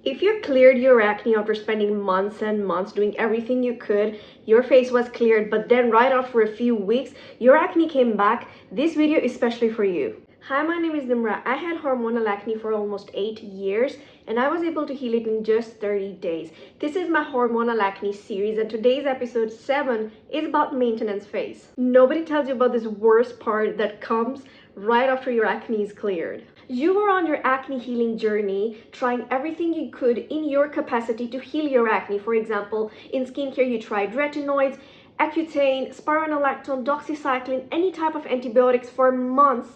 If you cleared your acne after spending months and months doing everything you could, your face was cleared, but then right after a few weeks, your acne came back, this video is especially for you. Hi, my name is Nimra. I had hormonal acne for almost 8 years and I was able to heal it in just 30 days. This is my hormonal acne series and today's episode 7 is about maintenance phase. Nobody tells you about this worst part that comes right after your acne is cleared. You were on your acne healing journey, trying everything you could in your capacity to heal your acne. For example, in skincare, you tried retinoids, Accutane, spironolactone, doxycycline, any type of antibiotics for months,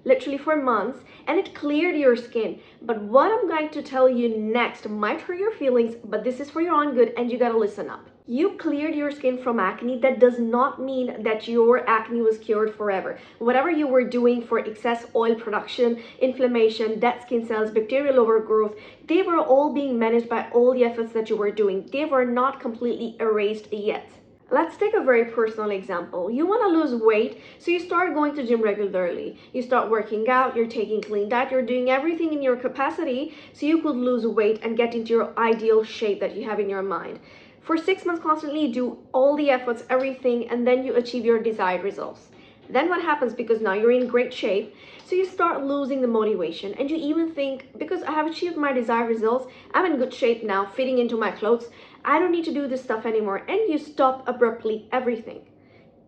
literally for months, and it cleared your skin. But what I'm going to tell you next might hurt your feelings, but this is for your own good and you gotta listen up. You cleared your skin from acne. That does not mean that your acne was cured forever. Whatever you were doing for excess oil production, inflammation, dead skin cells, bacterial overgrowth, they were all being managed by all the efforts that you were doing. They were not completely erased yet. Let's take a very personal example. You want to lose weight, so you start going to gym regularly. You start working out, you're taking clean diet, you're doing everything in your capacity so you could lose weight and get into your ideal shape that you have in your mind. For 6 months constantly, you do all the efforts, everything, and then you achieve your desired results. Then what happens, because now you're in great shape, so you start losing the motivation and you even think, because I have achieved my desired results, I'm in good shape now, fitting into my clothes, I don't need to do this stuff anymore, and you stop abruptly everything.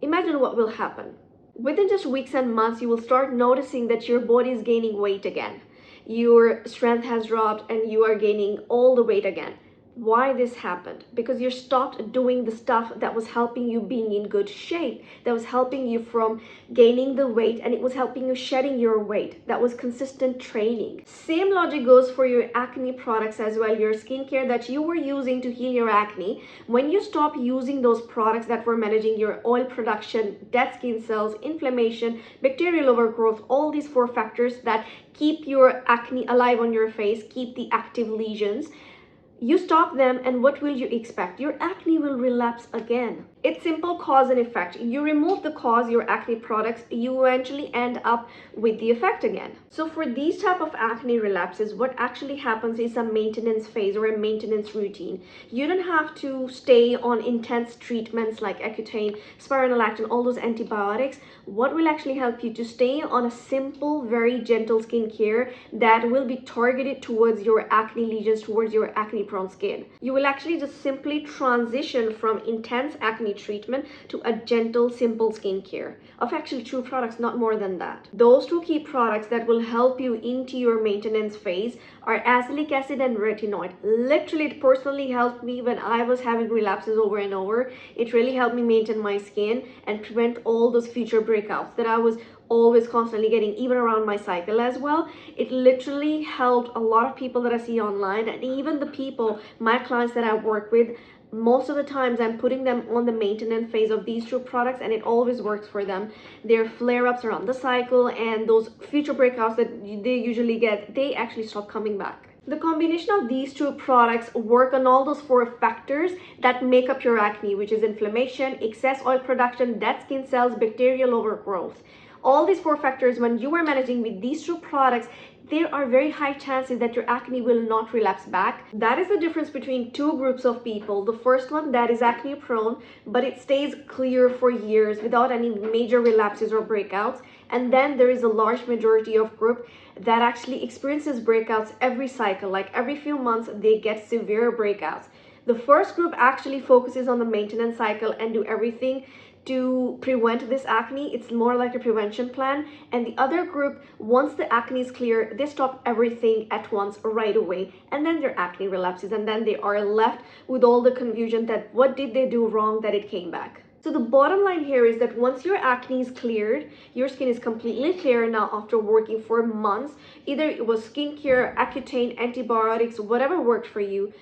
Imagine what will happen. Within just weeks and months, you will start noticing that your body is gaining weight again. Your strength has dropped and you are gaining all the weight again. Why this happened? Because you stopped doing the stuff that was helping you being in good shape, that was helping you from gaining the weight, and it was helping you shedding your weight. That was consistent training. Same logic goes for your acne products as well, your skincare that you were using to heal your acne. When you stop using those products that were managing your oil production, dead skin cells, inflammation, bacterial overgrowth, all these 4 factors that keep your acne alive on your face, keep the active lesions, you stop them, and what will you expect? Your acne will relapse again. It's simple cause and effect. You remove the cause, your acne products, you eventually end up with the effect again. So for these type of acne relapses, what actually happens is a maintenance phase or a maintenance routine. You don't have to stay on intense treatments like Accutane, spironolactone, all those antibiotics. What will actually help you to stay on a simple, very gentle skincare that will be targeted towards your acne lesions, towards your acne prone skin. You will actually just simply transition from intense acne treatment to a gentle, simple skincare of actually 2 products, not more than that. Those 2 key products that will help you into your maintenance phase are azelaic acid and retinoid. Literally, it personally helped me when I was having relapses over and over. It really helped me maintain my skin and prevent all those future breakouts that I was always constantly getting, even around my cycle as well. It literally helped a lot of people that I see online, and even the people, my clients that I work with, most of the times I'm putting them on the maintenance phase of these 2 products, and it always works for them. Their flare-ups around the cycle and those future breakouts that they usually get, they actually stop coming back. The combination of these 2 products work on all those 4 factors that make up your acne, which is inflammation, excess oil production, dead skin cells, bacterial overgrowth. All these 4 factors, when you are managing with these 2 products, there are very high chances that your acne will not relapse back. That is the difference between 2 groups of people. The first one that is acne prone, but it stays clear for years without any major relapses or breakouts. And then there is a large majority of group that actually experiences breakouts every cycle, like every few months they get severe breakouts. The first group actually focuses on the maintenance cycle and do everything to prevent this acne. It's more like a prevention plan. And the other group, once the acne is clear, they stop everything at once right away, and then their acne relapses, and then they are left with all the confusion that what did they do wrong that it came back. So the bottom line here is that once your acne is cleared, your skin is completely clear now after working for months. Either it was skincare, Accutane, antibiotics, whatever worked for you,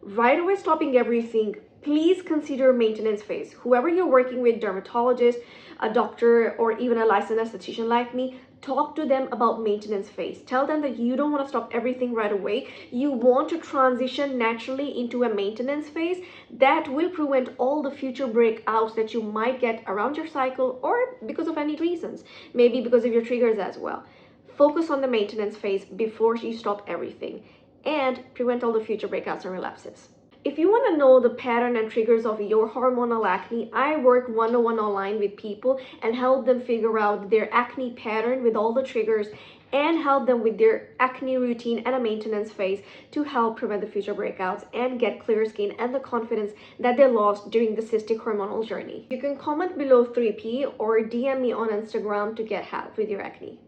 right away stopping everything. Please consider maintenance phase. Whoever you're working with, dermatologist, a doctor, or even a licensed esthetician like me, talk to them about maintenance phase. Tell them that you don't want to stop everything right away. You want to transition naturally into a maintenance phase that will prevent all the future breakouts that you might get around your cycle or because of any reasons, maybe because of your triggers as well. Focus on the maintenance phase before you stop everything. and prevent all the future breakouts and relapses. If you want to know the pattern and triggers of your hormonal acne, I work one-on-one online with people and help them figure out their acne pattern with all the triggers and help them with their acne routine and a maintenance phase to help prevent the future breakouts and get clear skin and the confidence that they lost during the cystic hormonal journey. You can comment below 3P or DM me on Instagram to get help with your acne.